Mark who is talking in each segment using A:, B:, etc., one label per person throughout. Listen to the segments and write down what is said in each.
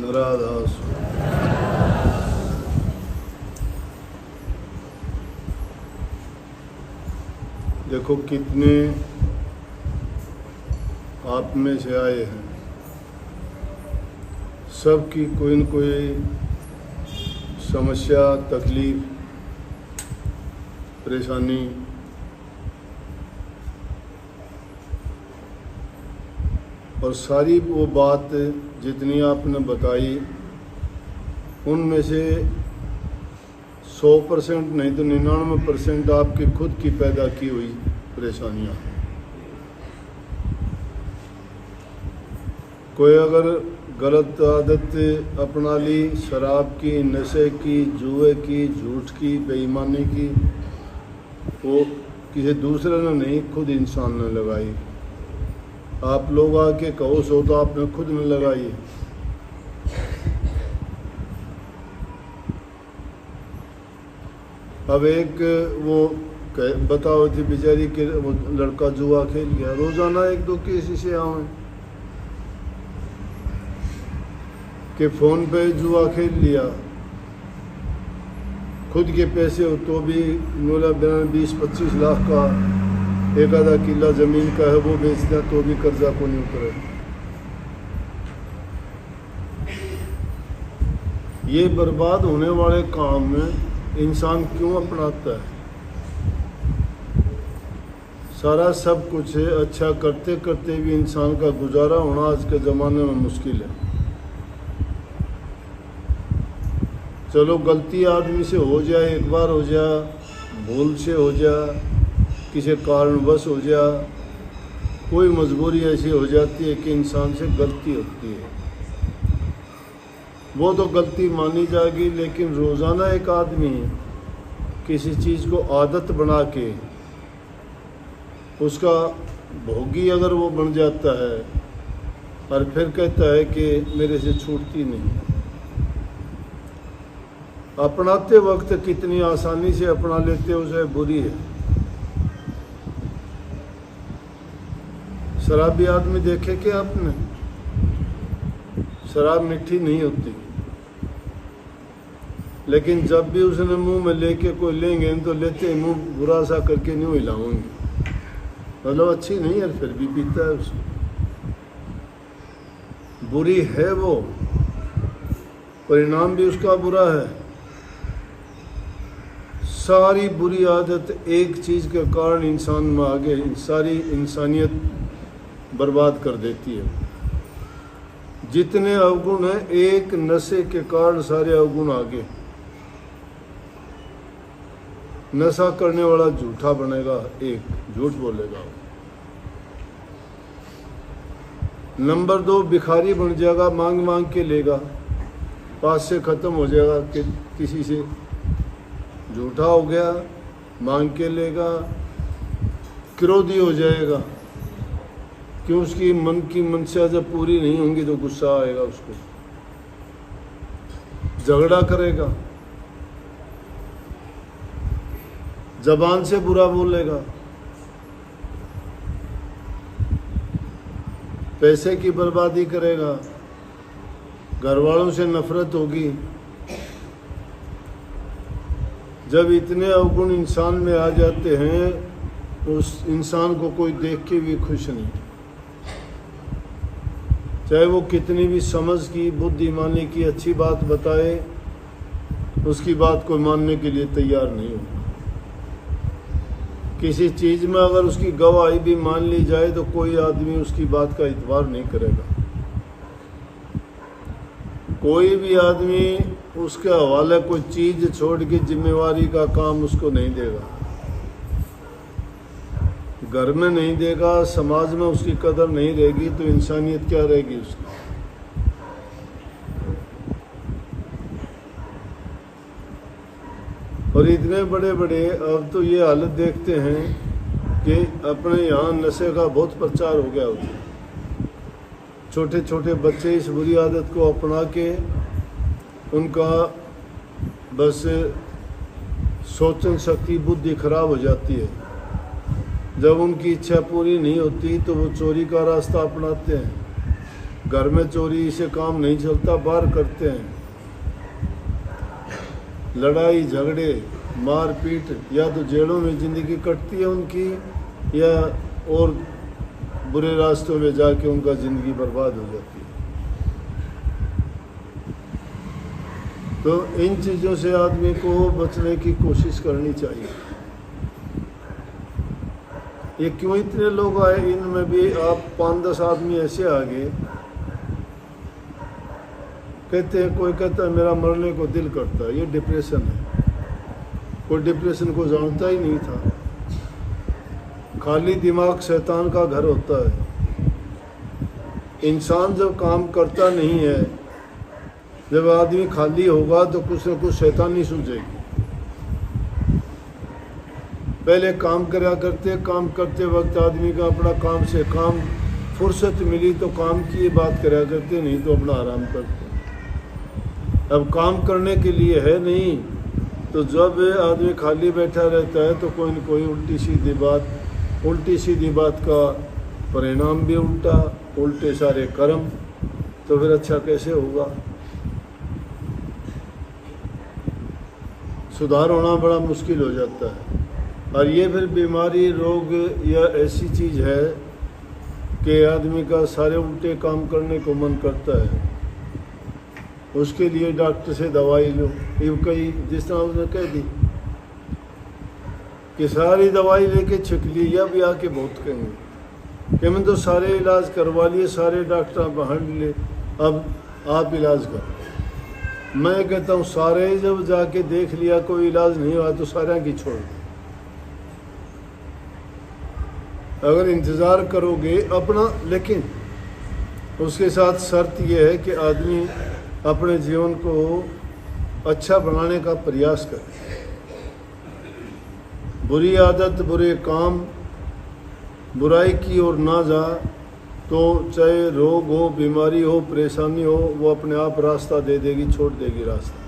A: नरादास। देखो कितने आप में से आए हैं, सबकी कोई न कोई समस्या, तकलीफ, परेशानी और सारी वो बात जितनी आपने बताई उनमें से 100% नहीं तो 99% आपकी खुद की पैदा की हुई परेशानियां। कोई अगर गलत आदत अपना ली, शराब की, नशे की, जुए की, झूठ की, बेईमानी की, वो किसी दूसरे ने नहीं, खुद इंसान ने लगाई। आप लोग आके कहो सो तो आपने खुद ने लगाई। अब एक वो बताओ थी बेचारी के वो लड़का जुआ खेल गया, रोजाना 1-2 केस इसे आए कि फ़ोन पे जुआ खेल लिया, खुद के पैसे हो तो भी मोला 20-25 लाख का 1-आधा किला ज़मीन का है वो बेचना तो भी कर्जा को नहीं उतरे। ये बर्बाद होने वाले काम में इंसान क्यों अपनाता है? सारा सब कुछ है, अच्छा करते करते भी इंसान का गुजारा होना आज के ज़माने में मुश्किल है। चलो गलती आदमी से हो जाए, एक बार हो जाए, भूल से हो जाए, किसी कारणवश हो जाए, कोई मजबूरी ऐसी हो जाती है कि इंसान से गलती होती है, वो तो गलती मानी जाएगी। लेकिन रोज़ाना एक आदमी किसी चीज़ को आदत बना के उसका भोगी अगर वो बन जाता है और फिर कहता है कि मेरे से छूटती नहीं, अपनाते वक्त कितनी आसानी से अपना लेते हो उसे बुरी है। शराबी आदमी देखे कि आपने, शराब मीठी नहीं होती, लेकिन जब भी उसने मुंह में लेके कोई लेंगे तो लेते ही मुंह बुरा सा करके नहीं हिलाऊंगे, मतलब अच्छी नहीं है, फिर भी पीता है उसको। बुरी है वो, परिणाम भी उसका बुरा है। सारी बुरी आदत एक चीज़ के कारण इंसान में आगे सारी इंसानियत बर्बाद कर देती है। जितने अवगुण हैं एक नशे के कारण सारे अवगुण आगे। नशा करने वाला झूठा बनेगा, एक झूठ बोलेगा। नंबर 2 भिखारी बन जाएगा, मांग मांग के लेगा, पास से ख़त्म हो जाएगा कि किसी से झूठा हो गया, मांग के लेगा। क्रोधी हो जाएगा कि उसकी मन की मंशा जब पूरी नहीं होंगी तो गुस्सा आएगा उसको, झगड़ा करेगा, जबान से बुरा बोलेगा, पैसे की बर्बादी करेगा, घर वालों से नफरत होगी। जब इतने अवगुण इंसान में आ जाते हैं उस इंसान को कोई देख के भी खुश नहीं, चाहे वो कितनी भी समझ की, बुद्धिमानी की अच्छी बात बताए, उसकी बात को मानने के लिए तैयार नहीं होगा। किसी चीज़ में अगर उसकी गवाही भी मान ली जाए तो कोई आदमी उसकी बात का इतबार नहीं करेगा। कोई भी आदमी उसके हवाले कोई चीज़ छोड़ के जिम्मेवारी का काम उसको नहीं देगा, घर में नहीं देगा, समाज में उसकी कदर नहीं रहेगी तो इंसानियत क्या रहेगी उसकी। और इतने बड़े बड़े अब तो ये हालत देखते हैं कि अपने यहाँ नशे का बहुत प्रचार हो गया होता है। छोटे छोटे बच्चे इस बुरी आदत को अपना के उनका बस सोचन शक्ति, बुद्धि खराब हो जाती है। जब उनकी इच्छा पूरी नहीं होती तो वो चोरी का रास्ता अपनाते हैं। घर में चोरी से काम नहीं चलता, बाहर करते हैं। लड़ाई झगड़े मारपीट, या तो जेलों में ज़िंदगी कटती है उनकी, या और बुरे रास्तों में जाके उनका ज़िंदगी बर्बाद हो जाती है। तो इन चीज़ों से आदमी को बचने की कोशिश करनी चाहिए। ये क्यों इतने लोग आए, इनमें भी आप 5-10 आदमी ऐसे आ गए, कहते हैं, कोई कहता है मेरा मरने को दिल करता है, ये डिप्रेशन है। कोई डिप्रेशन को जानता ही नहीं था। खाली दिमाग शैतान का घर होता है। इंसान जब काम करता नहीं है, जब आदमी खाली होगा तो कुछ न कुछ शैतानी सूझेगी। पहले काम करा करते, काम करते वक्त आदमी का अपना काम से काम, फुर्सत मिली तो काम की बात करा करते, नहीं तो अपना आराम करते। अब काम करने के लिए है नहीं, तो जब आदमी खाली बैठा रहता है तो कोई न कोई उल्टी सीधी बात का परिणाम भी उल्टा, उल्टे सारे कर्म, तो फिर अच्छा कैसे होगा। सुधार होना बड़ा मुश्किल हो जाता है। और ये फिर बीमारी, रोग या ऐसी चीज़ है कि आदमी का सारे उल्टे काम करने को मन करता है। उसके लिए डॉक्टर से दवाई लो। ये कई, जिस तरह उसने कह दी कि सारी दवाई लेके छिक ली, या भी आके बहुत कहेंगे कि मैंने तो सारे इलाज करवा लिए, सारे डॉक्टर बाहर ले, अब आप इलाज करो। मैं कहता हूँ सारे जब जाके देख लिया कोई इलाज नहीं हुआ तो सारा की छोड़ दो। अगर इंतज़ार करोगे अपना, लेकिन उसके साथ शर्त यह है कि आदमी अपने जीवन को अच्छा बनाने का प्रयास करे। बुरी आदत, बुरे काम, बुराई की ओर ना जा, तो चाहे रोग हो, बीमारी हो, परेशानी हो, वो अपने आप रास्ता दे देगी, छोड़ देगी रास्ता।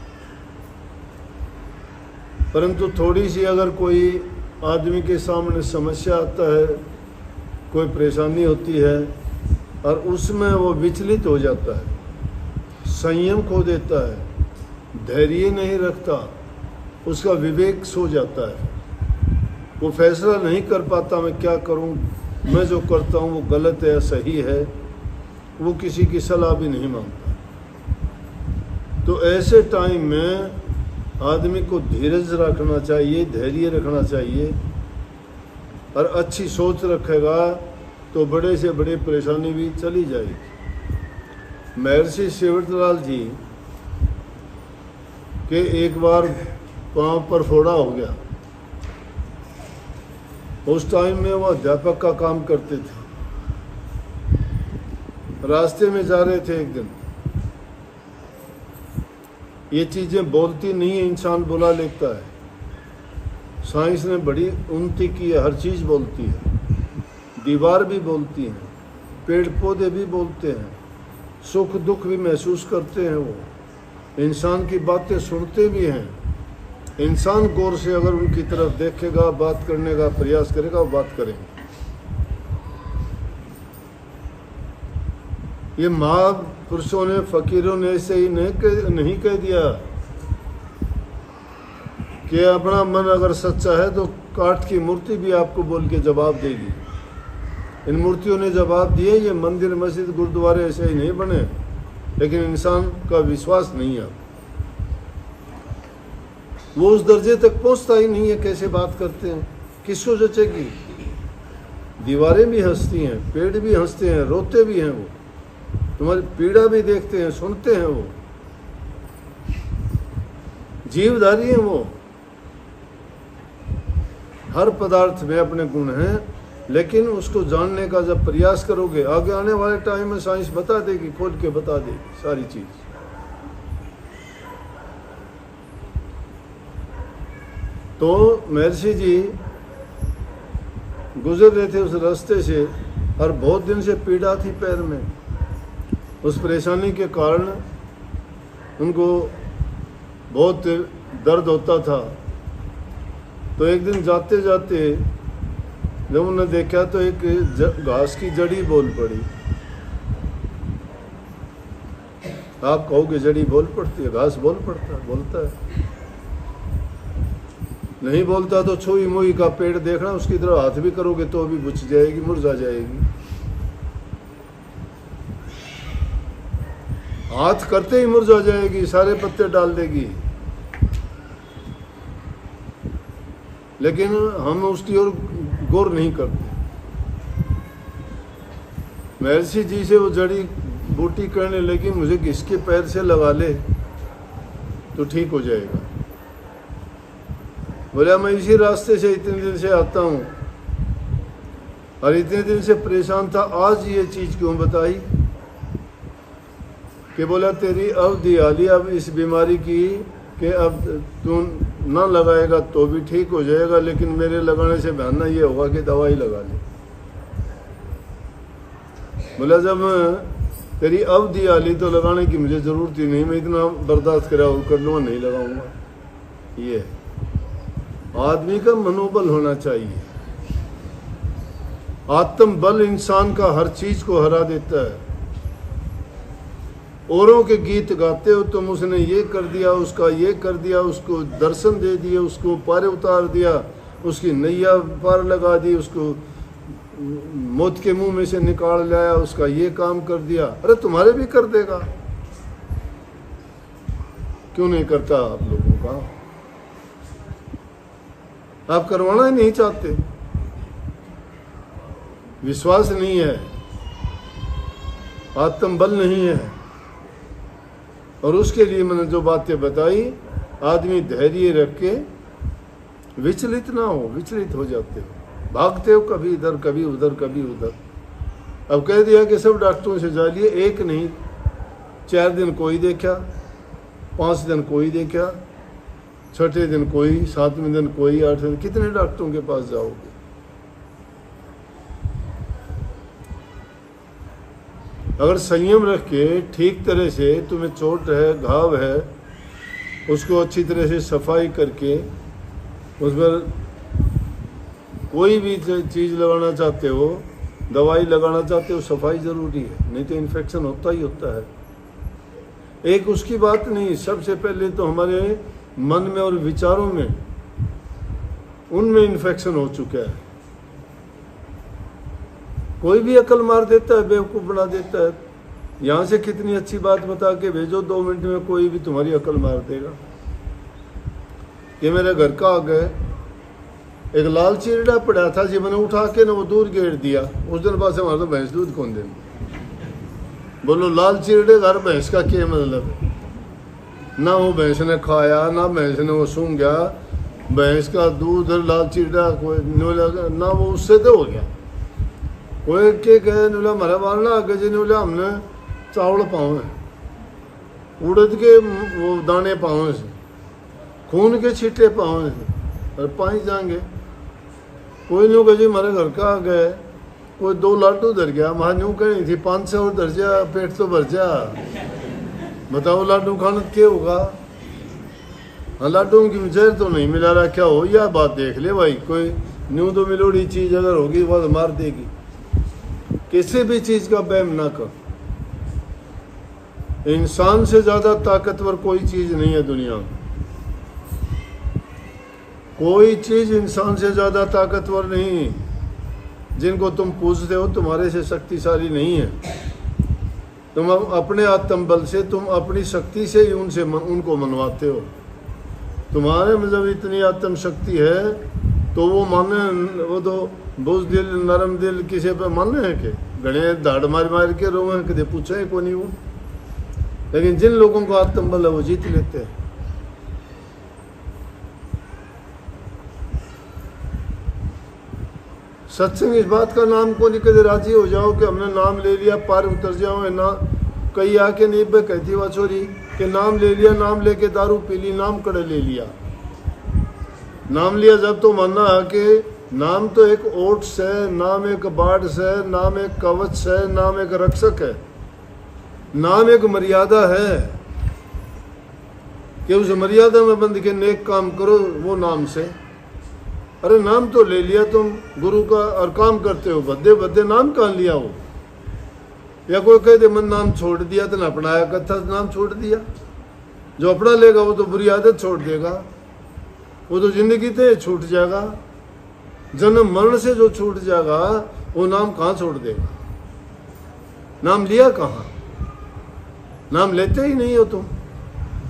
A: परंतु थोड़ी सी अगर कोई आदमी के सामने समस्या आता है, कोई परेशानी होती है, और उसमें वो विचलित हो जाता है, संयम खो देता है, धैर्य नहीं रखता, उसका विवेक सो जाता है, वो फैसला नहीं कर पाता मैं क्या करूं, मैं जो करता हूं वो गलत है या सही है, वो किसी की सलाह भी नहीं मांगता। तो ऐसे टाइम में आदमी को धीरज रखना चाहिए, धैर्य रखना चाहिए, और अच्छी सोच रखेगा तो बड़े से बड़े परेशानी भी चली जाएगी। महर्षि शिवदयाल जी के एक बार पांव पर फोड़ा हो गया। उस टाइम में वो अध्यापक का काम करते थे। रास्ते में जा रहे थे एक दिन, ये चीज़ें बोलती नहीं है, इंसान बुला लेता है। साइंस ने बड़ी उन्नति की है, हर चीज़ बोलती है, दीवार भी बोलती है, पेड़ पौधे भी बोलते हैं, सुख दुख भी महसूस करते हैं, वो इंसान की बातें सुनते भी हैं। इंसान गौर से अगर उनकी तरफ देखेगा, बात करने का प्रयास करेगा, वो बात करेंगे। ये महापुरुषों ने, फकीरों ने ऐसे ही नहीं कह दिया कि अपना मन अगर सच्चा है तो काठ की मूर्ति भी आपको बोल के जवाब देगी। इन मूर्तियों ने जवाब दिए। ये मंदिर, मस्जिद, गुरुद्वारे ऐसे ही नहीं बने, लेकिन इंसान का विश्वास नहीं है, वो उस दर्जे तक पहुंचता ही नहीं है। कैसे बात करते हैं, किसको जचेगी। दीवारें भी हंसती हैं, पेड़ भी हंसते हैं, रोते भी हैं, वो तुम्हारी पीड़ा भी देखते हैं, सुनते हैं, वो जीवधारी हैं। वो हर पदार्थ में अपने गुण हैं, लेकिन उसको जानने का जब प्रयास करोगे, आगे आने वाले टाइम में साइंस बता देगी, खोल के बता देगी सारी चीज। तो महर्षि जी गुजर रहे थे उस रास्ते से, और बहुत दिन से पीड़ा थी पैर में। उस परेशानी के कारण उनको बहुत दर्द होता था। तो एक दिन जाते जाते जब उन्होंने देखा तो एक घास की जड़ी बोल पड़ी। आप कहोगे जड़ी बोल पड़ती है, घास बोल पड़ता है, बोलता है। नहीं बोलता तो छोई मोई का पेड़ देखना, उसकी तरफ हाथ भी करोगे तो भी बुझ जाएगी, मुरझा जाएगी। हाथ करते ही मुरझा जाएगी, सारे पत्ते डाल देगी। लेकिन हम उसकी ओर गौर नहीं करते। महर्षि जी से वो जड़ी बूटी करने लगी, मुझे किसके पैर से लगा ले तो ठीक हो जाएगा। बोला मैं इसी रास्ते से इतने दिन से आता हूँ और इतने दिन से परेशान था, आज ये चीज क्यों बताई कि बोला तेरी अवधि आ ली अब इस बीमारी की कि अब तू ना लगाएगा तो भी ठीक हो जाएगा, लेकिन मेरे लगाने से बहाना ये होगा कि दवाई लगा ले। बोला जब तेरी अवधि आ ली तो लगाने की मुझे जरूरत ही नहीं, मैं इतना बर्दाश्त करा और कर लूँगा, नहीं लगाऊंगा। ये आदमी का मनोबल होना चाहिए। आत्मबल इंसान का हर चीज को हरा देता है। औरों के गीत गाते हो तुम, उसने ये कर दिया, उसका ये कर दिया, उसको दर्शन दे दिए, उसको पार उतार दिया, उसकी नैया पार लगा दी, उसको मौत के मुंह में से निकाल लाया, उसका ये काम कर दिया। अरे तुम्हारे भी कर देगा, क्यों नहीं करता आप लोगों का? आप करवाना ही नहीं चाहते, विश्वास नहीं है, आत्मबल नहीं है। और उसके लिए मैंने जो बातें बताई, आदमी धैर्य रख के विचलित ना हो। विचलित हो जाते हो, भागते हो कभी इधर कभी उधर कभी उधर। अब कह दिया कि सब डॉक्टरों से जा लिए, एक नहीं, 4 दिन कोई देखा, 5 दिन कोई देखा, 6ठे दिन कोई, 7वें दिन कोई, 8वें दिन, कितने डॉक्टरों के पास जाओगे? अगर संयम रख के ठीक तरह से, तुम्हें चोट है, घाव है, उसको अच्छी तरह से सफाई करके उस पर कोई भी चीज़ लगाना चाहते हो, दवाई लगाना चाहते हो, सफाई ज़रूरी है, नहीं तो इन्फेक्शन होता ही होता है। एक उसकी बात नहीं, सबसे पहले तो हमारे मन में और विचारों में, उनमें इन्फेक्शन हो चुका है। कोई भी अकल मार देता है, बेवकूफ़ बना देता है। यहाँ से कितनी अच्छी बात बता के भेजो, 2 मिनट में कोई भी तुम्हारी अकल मार देगा। ये मेरे घर का आ गए, एक लाल चिरड़ा पड़ा था जी, मैंने उठा के ना वो दूर गेर दिया। उस दिन बाद से हमारा तो भैंस दूध कौन देंगे? बोलो लाल चिरड़े घर भैंस का क्या मतलब है? ना वो भैंस ने खाया, ना भैंस ने वो सूंघ गया, भैंस का दूध लाल चिरड़ा कोई ना, वो उससे तो हो गया। कोई के गए नुला मरा मारना आगे जी, नुला हमने चावल पावे, उड़द के वो दाने पावे से, खून के छींटे पावे से, और पाई जाएंगे। कोई न्यू जी हमारे घर का आ गए, कोई 2 लाडू धर गया, वहाँ न्यू कहनी थी 500 और धर जा, पेट तो भर जा। बताओ लाडू खाना क्या होगा? हाँ, लाडू की जहर तो नहीं मिला रहा, क्या हो? यह बात देख ले भाई, कोई न्यू तो मिलोड़ी चीज़ अगर होगी वो तो मार देगी। किसी भी चीज़ का वहम ना कर। इंसान से ज़्यादा ताकतवर कोई चीज़ नहीं है दुनिया में। कोई चीज़ इंसान से ज़्यादा ताकतवर नहीं। जिनको तुम पूजते हो तुम्हारे से शक्तिशाली नहीं है। तुम अपने आत्मबल से, तुम अपनी शक्ति से ही उनको मनवाते हो। तुम्हारे में जब इतनी आत्म शक्ति है तो वो माने, वो तो बुजदिल नरम दिल किसी पे माने है कि गणे दाड़ मार मार के रोवे, कदे पूछा है को नहीं वो। लेकिन जिन लोगों को आत्मबल है वो जीत लेते हैं। सत्संग इस बात का नाम को नहीं कदे राजी हो जाओ कि हमने नाम ले लिया पार उतर जाओ ना। कई आके नहीं पे कहती वह छोरी कि नाम ले लिया, नाम लेके दारू पी ली, नाम कड़े ले लिया। नाम लिया जब तो मानना है कि नाम तो एक ओट्स है, नाम एक बाढ़ है, नाम एक कवच है, नाम एक रक्षक है, नाम एक मर्यादा है कि उस मर्यादा में बंद के नेक काम करो वो नाम से। अरे नाम तो ले लिया तुम गुरु का और काम करते हो, भद्दे भद्दे नाम कहाँ लिया हो? या कोई कह दे मन नाम छोड़ दिया तो ना अपनाया कथा नाम छोड़ दिया। जो अपना लेगा वो तो बुरी आदत छोड़ देगा, वो तो जिंदगी से छूट जाएगा। जन्म मरण से जो छूट जाएगा वो नाम कहाँ छोड़ देगा? नाम लिया कहाँ? नाम लेते ही नहीं हो तुम।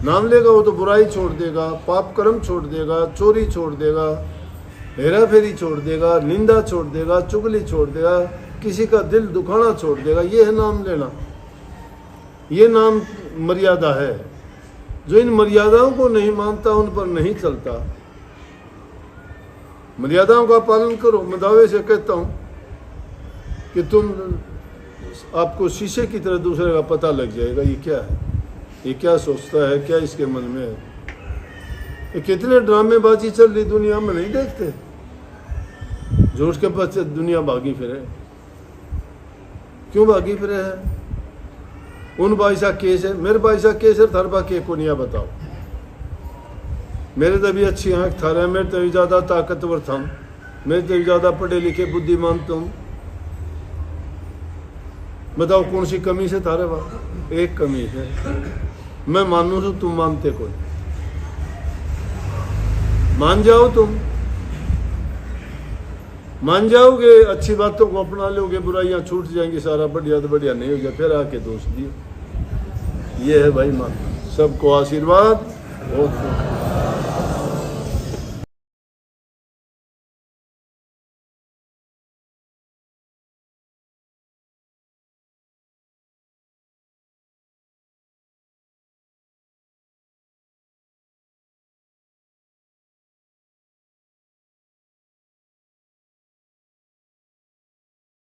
A: नाम लेगा वो तो बुराई छोड़ देगा, पाप कर्म छोड़ देगा, चोरी छोड़ देगा, हेरा फेरी छोड़ देगा, निंदा छोड़ देगा, चुगली छोड़ देगा, किसी का दिल दुखाना छोड़ देगा। ये है नाम लेना, ये नाम मर्यादा है। जो इन मर्यादाओं को नहीं मानता उन पर नहीं चलता। मर्यादाओं का पालन करो। मैं दावे से कहता हूं कि तुम आपको शीशे की तरह दूसरे का पता लग जाएगा ये क्या है, ये क्या सोचता है, क्या इसके मन में है। ये कितने ड्रामेबाजी चल रही दुनिया में नहीं देखते? झूठ के पीछे दुनिया भागी फिरे। क्यों भागी फिरे है? उन बाईसा केस है, मेरे बाईसा केस है, थरबा के को नहीं बताओ। मेरे तो भी अच्छी आँख थारे, मेरे तो भी ज़्यादा ताकतवर था, मेरे तो भी ज़्यादा पढ़े लिखे बुद्धिमान तुम। बताओ कौन सी कमी से थारे वहाँ? एक कमी है, मैं मानू तो तुम मानते कोई। मान जाओ, तुम मान जाओगे, अच्छी बातों को अपना लोगे, बुराइयां छूट जाएंगी, सारा बढ़िया तो बढ़िया नहीं हो गया, फिर आके दोष दिए। ये है भाई माँ। सबको आशीर्वाद।